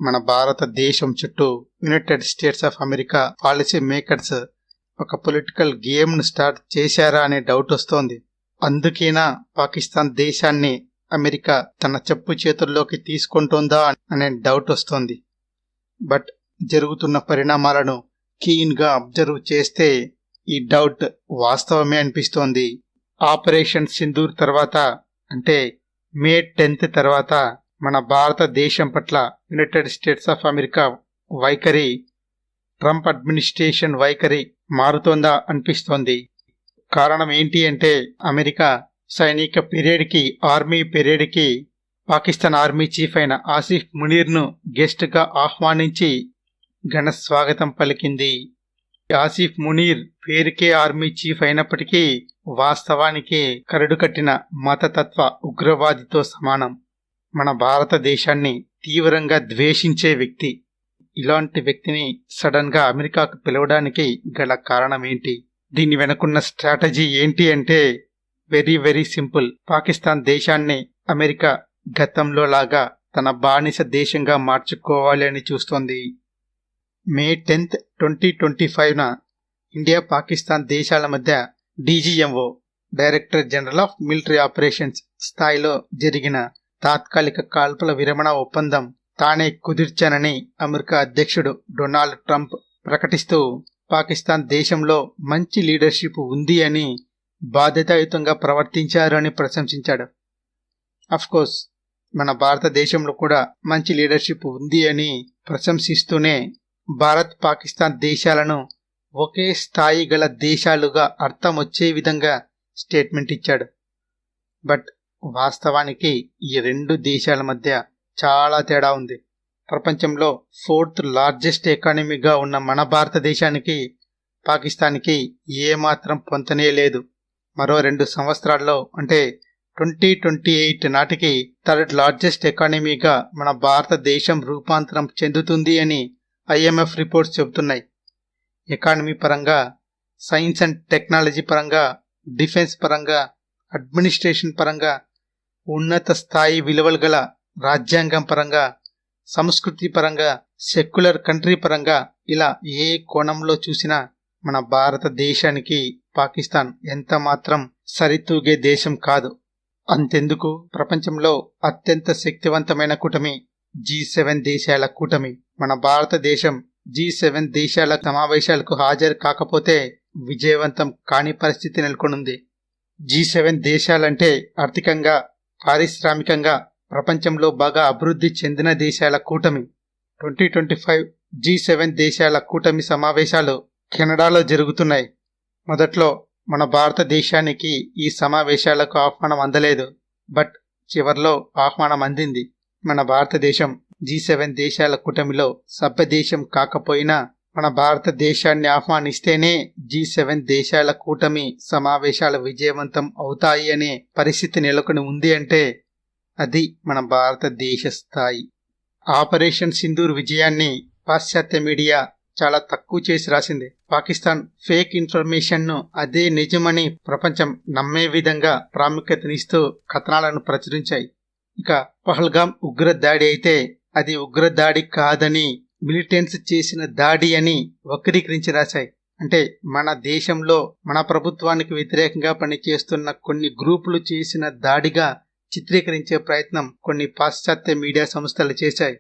మన భారతదేశం చుట్టూ United States of America policy makers ఒక పొలిటికల్ గేమ్ను స్టార్ట్ చేశారా అనే డౌట్ వస్తోంది. అందుకేనా పాకిస్తాన్ దేశాన్ని అమెరికా తన చెప్పు చేతుల్లోకి తీసుకుంటోందా అనే డౌట్ వస్తోంది. బట్ జరుగుతున్న పరిణామాలను కీన్గా అబ్జర్వ్ చేస్తే ఈ డౌట్ వాస్తవమే అనిపిస్తోంది. ఆపరేషన్ సింధూర్ తర్వాత అంటే మే 10 తర్వాత మన భారతదేశం పట్ల యునైటెడ్ స్టేట్స్ ఆఫ్ అమెరికా వైఖరి, ట్రంప్ అడ్మినిస్ట్రేషన్ వైఖరి మారుతోందా అనిపిస్తోంది. కారణం ఏంటి అంటే అమెరికా సైనిక పెరేడ్కి, ఆర్మీ పెరేడ్కి పాకిస్తాన్ ఆర్మీ చీఫ్ అయిన ఆసిఫ్ మునీర్ను గెస్ట్గా ఆహ్వానించి ఘన స్వాగతం పలికింది. ఆసిఫ్ మునీర్ పేరుకే ఆర్మీ చీఫ్ అయినప్పటికీ వాస్తవానికి కరడు కట్టిన మతతత్వ ఉగ్రవాదితో సమానం. మన భారతదేశాన్ని తీవ్రంగా ద్వేషించే వ్యక్తి. ఇలాంటి వ్యక్తిని సడన్ గా అమెరికాకు పిలవడానికి గల కారణం ఏంటి? దీని వెనుకున్న స్ట్రాటజీ ఏంటి అంటే వెరీ వెరీ సింపుల్. పాకిస్తాన్ దేశాన్ని అమెరికా గతంలో లాగా తన బానిస దేశంగా మార్చుకోవాలి అని చూస్తోంది. మే 10, 2025న ఇండియా పాకిస్తాన్ దేశాల మధ్య DGMO director general of military operations స్థాయిలో జరిగిన తాత్కాలిక కాల్పుల విరమణ ఒప్పందం తానే కుదిర్చానని అమెరికా అధ్యక్షుడు డొనాల్డ్ ట్రంప్ ప్రకటిస్తూ పాకిస్తాన్ దేశంలో మంచి లీడర్షిప్ ఉంది అని, బాధ్యతాయుతంగా ప్రవర్తించారు అని ప్రశంసించాడు. అఫ్కోర్స్ మన భారతదేశంలో కూడా మంచి లీడర్షిప్ ఉంది అని ప్రశంసిస్తూనే భారత్ పాకిస్తాన్ దేశాలను ఒకే స్థాయి గల దేశాలుగా అర్థం వచ్చే విధంగా స్టేట్మెంట్ ఇచ్చాడు. బట్ వాస్తవానికి ఈ రెండు దేశాల మధ్య చాలా తేడా ఉంది. ప్రపంచంలో 4th లార్జెస్ట్ ఎకానమీగా ఉన్న మన భారతదేశానికి పాకిస్తాన్కి ఏమాత్రం పొంతనే లేదు. మరో 2 సంవత్సరాల్లో అంటే 2028 నాటికి 3rd లార్జెస్ట్ ఎకానమీగా మన భారతదేశం రూపాంతరం చెందుతుంది అని ఐఎంఎఫ్ రిపోర్ట్స్ చెబుతున్నాయి. ఎకానమీ పరంగా, సైన్స్ అండ్ టెక్నాలజీ పరంగా, డిఫెన్స్ పరంగా, అడ్మినిస్ట్రేషన్ పరంగా, ఉన్నత స్థాయి విలువలు గల రాజ్యాంగం పరంగా, సంస్కృతి పరంగా, సెక్యులర్ కంట్రీ పరంగా, ఇలా ఏ కోణంలో చూసినా మన భారతదేశానికి పాకిస్తాన్ ఎంత మాత్రం సరితూగే దేశం కాదు. అంతెందుకు, ప్రపంచంలో అత్యంత శక్తివంతమైన కూటమి G7 దేశాల కూటమి. మన భారతదేశం G7 దేశాల సమావేశాలకు హాజరు కాకపోతే విజయవంతం కాని పరిస్థితి నెలకొనుంది. G7 దేశాలంటే ఆర్థికంగా, పారిశ్రామికంగా ప్రపంచంలో బాగా అభివృద్ధి చెందిన దేశాల కూటమి. 2025 G7 దేశాల కూటమి సమావేశాలు కెనడాలో జరుగుతున్నాయి. మొదట్లో మన భారతదేశానికి ఈ సమావేశాలకు ఆహ్వానం అందలేదు. బట్ చివర్లో ఆహ్వానం అందింది. మన భారతదేశం G7 దేశాల కూటమిలో సభ్యదేశం కాకపోయినా మన భారతదేశాన్ని ఆహ్వానిస్తేనే G7 దేశాల కూటమి సమావేశాలు విజయవంతం అవుతాయి అనే పరిస్థితి నెలకొని ఉంది అంటే అది మన భారతదేశ స్థాయి. ఆపరేషన్ సింధూర్ విజయాన్ని పాశ్చాత్య మీడియా చాలా తక్కువ చేసి రాసింది. పాకిస్తాన్ ఫేక్ ఇన్ఫర్మేషన్ను అదే నిజమని ప్రపంచం నమ్మే విధంగా ప్రాముఖ్యతనిస్తూ కథనాలను ప్రచురించాయి. ఇక పహల్గామ్ ఉగ్రదాడి అయితే అది ఉగ్రదాడి కాదని, మిలిటెంట్స్ చేసిన దాడి అని వక్రీకరించి రాశాయి. అంటే మన దేశంలో మన ప్రభుత్వానికి వ్యతిరేకంగా పనిచేస్తున్న కొన్ని గ్రూపులు చేసిన దాడిగా చిత్రీకరించే ప్రయత్నం కొన్ని పాశ్చాత్య మీడియా సంస్థలు చేశాయి.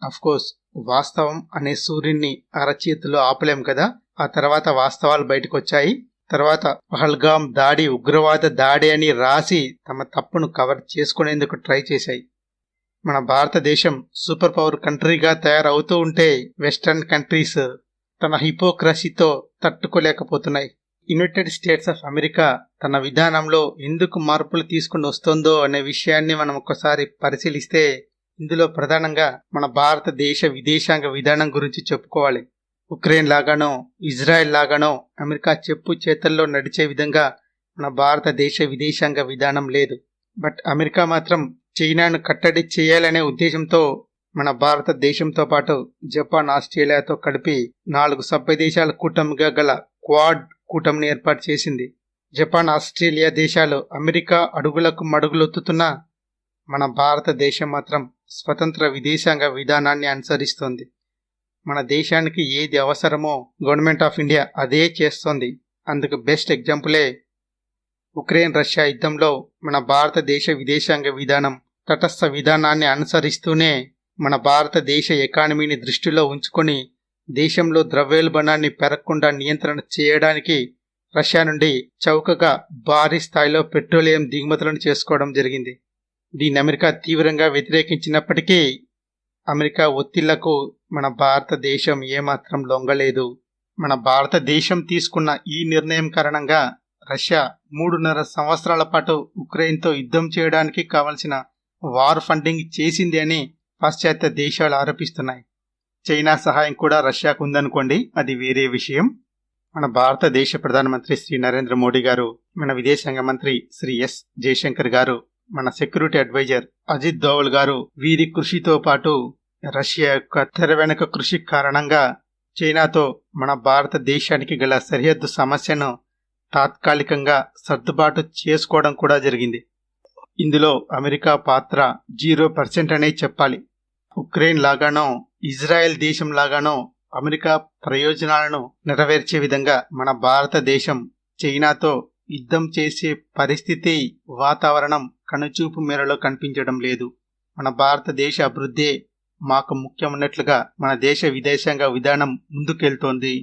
అఫ్కోర్స్ వాస్తవం అనే సూర్యున్ని అరచేతిలో ఆపలేం కదా. ఆ తర్వాత వాస్తవాలు బయటకు వచ్చాయి. తర్వాత పహల్గామ్ దాడి ఉగ్రవాద దాడి అని రాసి తమ తప్పును కవర్ చేసుకునేందుకు ట్రై చేశాయి. మన భారతదేశం సూపర్ పవర్ కంట్రీగా తయారవుతూ ఉంటే వెస్టర్న్ కంట్రీస్ తన హిపోక్రసీతో తట్టుకోలేకపోతున్నాయి. యునైటెడ్ స్టేట్స్ ఆఫ్ అమెరికా తన విధానంలో ఎందుకు మార్పులు తీసుకుని వస్తుందో అనే విషయాన్ని మనం ఒకసారి పరిశీలిస్తే ఇందులో ప్రధానంగా మన భారతదేశ విదేశాంగ విధానం గురించి చెప్పుకోవాలి. ఉక్రెయిన్ లాగానో, ఇజ్రాయెల్ లాగానో అమెరికా చెప్పు చేతల్లో నడిచే విధంగా మన భారతదేశ విదేశాంగ విధానం లేదు. బట్ అమెరికా మాత్రం చైనాను కట్టడి చేయాలనే ఉద్దేశంతో మన భారతదేశంతో పాటు జపాన్, ఆస్ట్రేలియాతో కలిపి 4 సభ్య దేశాల కూటమిగా గల క్వాడ్ కూటమిని ఏర్పాటు చేసింది. జపాన్, ఆస్ట్రేలియా దేశాలు అమెరికా అడుగులకు మడుగులొత్తుతున్నా మన భారతదేశం మాత్రం స్వతంత్ర విదేశాంగ విధానాన్ని అనుసరిస్తోంది. మన దేశానికి ఏది అవసరమో గవర్నమెంట్ ఆఫ్ ఇండియా అదే చేస్తోంది. అందుకు బెస్ట్ ఎగ్జాంపులే ఉక్రెయిన్ రష్యా యుద్ధంలో మన భారతదేశ విదేశాంగ విధానం తటస్థ విధానాన్ని అనుసరిస్తూనే మన భారతదేశ ఎకానమీని దృష్టిలో ఉంచుకొని దేశంలో ద్రవ్యోల్బణాన్ని పెరగకుండా నియంత్రణ చేయడానికి రష్యా నుండి చౌకగా భారీ స్థాయిలో పెట్రోలియం దిగుమతులను చేసుకోవడం జరిగింది. దీన్ని అమెరికా తీవ్రంగా వ్యతిరేకించినప్పటికీ అమెరికా ఒత్తిళ్లకు మన భారతదేశం ఏమాత్రం లొంగలేదు. మన భారతదేశం తీసుకున్న ఈ నిర్ణయం కారణంగా రష్యా 3.5 సంవత్సరాల పాటు ఉక్రెయిన్తో యుద్ధం చేయడానికి కావలసిన వార్ ఫండింగ్ చేసింది అని పాశ్చాత్య దేశాలు ఆరోపిస్తున్నాయి. చైనా సహాయం కూడా రష్యాకు ఉందనుకోండి, అది వేరే విషయం. మన భారతదేశ ప్రధానమంత్రి శ్రీ నరేంద్ర మోడీ గారు, మన విదేశాంగ మంత్రి శ్రీ ఎస్ జయశంకర్ గారు, మన సెక్యూరిటీ అడ్వైజర్ అజిత్ దోవల్ గారు వీరి కృషితో పాటు రష్యా యొక్క తెర వెనుక కృషి కారణంగా చైనాతో మన భారతదేశానికి గల సరిహద్దు సమస్యను తాత్కాలికంగా సర్దుబాటు చేసుకోవడం కూడా జరిగింది. ఇందులో అమెరికా పాత్ర 0% అనే చెప్పాలి. ఉక్రెయిన్ లాగానో ఇజ్రాయెల్ దేశం లాగానో అమెరికా ప్రయోజనాలను నెరవేర్చే విధంగా మన భారతదేశం చైనాతో యుద్ధం చేసే పరిస్థితి, వాతావరణం కనుచూపు మేరలో కనిపించడం లేదు. మన భారతదేశ అభివృద్ధి మాకు ముఖ్యమన్నట్లుగా మన దేశ విదేశాంగ విధానం ముందుకెళ్తోంది.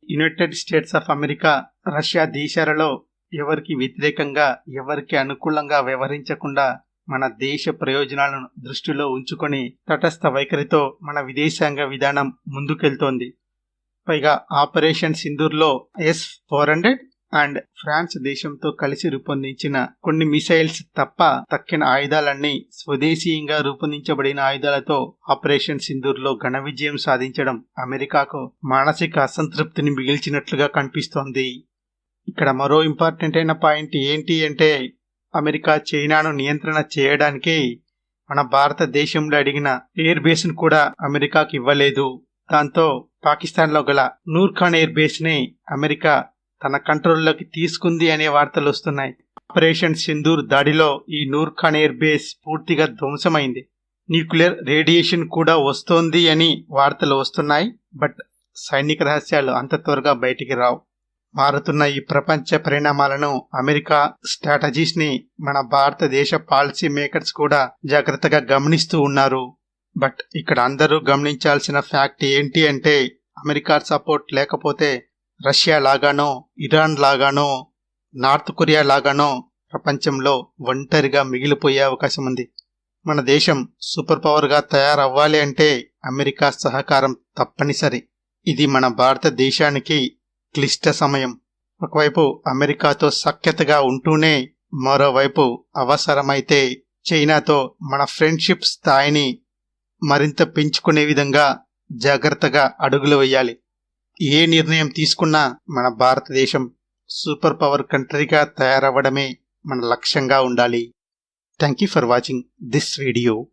United States of America, Russia దేశాలలో ఎవరికి వ్యతిరేకంగా, ఎవరికి అనుకూలంగా వ్యవహరించకుండా మన దేశ ప్రయోజనాలను దృష్టిలో ఉంచుకొని తటస్థ వైఖరితో మన విదేశాంగ విధానం ముందుకెళ్తోంది. పైగా ఆపరేషన్ సింధూర్లో S-400 అండ్ ఫ్రాన్స్ దేశంతో కలిసి రూపొందించిన కొన్ని మిసైల్స్ తప్ప తక్కిన ఆయుధాలన్నీ స్వదేశీయంగా రూపొందించబడిన ఆయుధాలతో ఆపరేషన్ సింధూర్లో ఘన విజయం సాధించడం అమెరికాకు మానసిక అసంతృప్తిని మిగిల్చినట్లుగా కనిపిస్తోంది. ఇక్కడ మరో ఇంపార్టెంట్ అయిన పాయింట్ ఏంటి అంటే, అమెరికా చైనాను నియంత్రణ చేయడానికి మన భారతదేశంలో అడిగిన ఎయిర్ బేస్ను కూడా అమెరికాకి ఇవ్వలేదు. దాంతో పాకిస్తాన్లో గల నూర్ ఖాన్ ఎయిర్ బేస్ని అమెరికా తన కంట్రోల్లోకి తీసుకుంది అనే వార్తలు వస్తున్నాయి. ఆపరేషన్ సింధూర్ దాడిలో ఈ నూర్ ఖాన్ ఎయిర్ బేస్ పూర్తిగా ధ్వంసమైంది. న్యూక్లియర్ రేడియేషన్ కూడా వస్తోంది అని వార్తలు వస్తున్నాయి. బట్ సైనిక రహస్యాలు అంత త్వరగా బయటికి రావు. మారుతున్న ఈ ప్రపంచ పరిణామాలను, అమెరికా స్ట్రాటజీస్ ని మన భారతదేశ పాలసీ మేకర్స్ కూడా జాగ్రత్తగా గమనిస్తూ ఉన్నారు. బట్ ఇక్కడ అందరూ గమనించాల్సిన ఫ్యాక్ట్ ఏంటి అంటే, అమెరికా సపోర్ట్ లేకపోతే రష్యా లాగానో, ఇరాన్ లాగానో, నార్త్ కొరియా లాగానో ప్రపంచంలో ఒంటరిగా మిగిలిపోయే అవకాశం ఉంది. మన దేశం సూపర్ పవర్గా తయారవ్వాలి అంటే అమెరికా సహకారం తప్పనిసరి. ఇది మన భారతదేశానికి క్లిష్ట సమయం. ఒకవైపు అమెరికాతో సఖ్యతగా ఉంటూనే మరోవైపు అవసరమైతే చైనాతో మన ఫ్రెండ్షిప్ స్థాయిని మరింత పెంచుకునే విధంగా జాగ్రత్తగా అడుగులు వేయాలి. ఏ నిర్ణయం తీసుకున్నా మన భారతదేశం సూపర్ పవర్ కంట్రీగా తయారవ్వడమే మన లక్ష్యంగా ఉండాలి. Thank you for watching this video.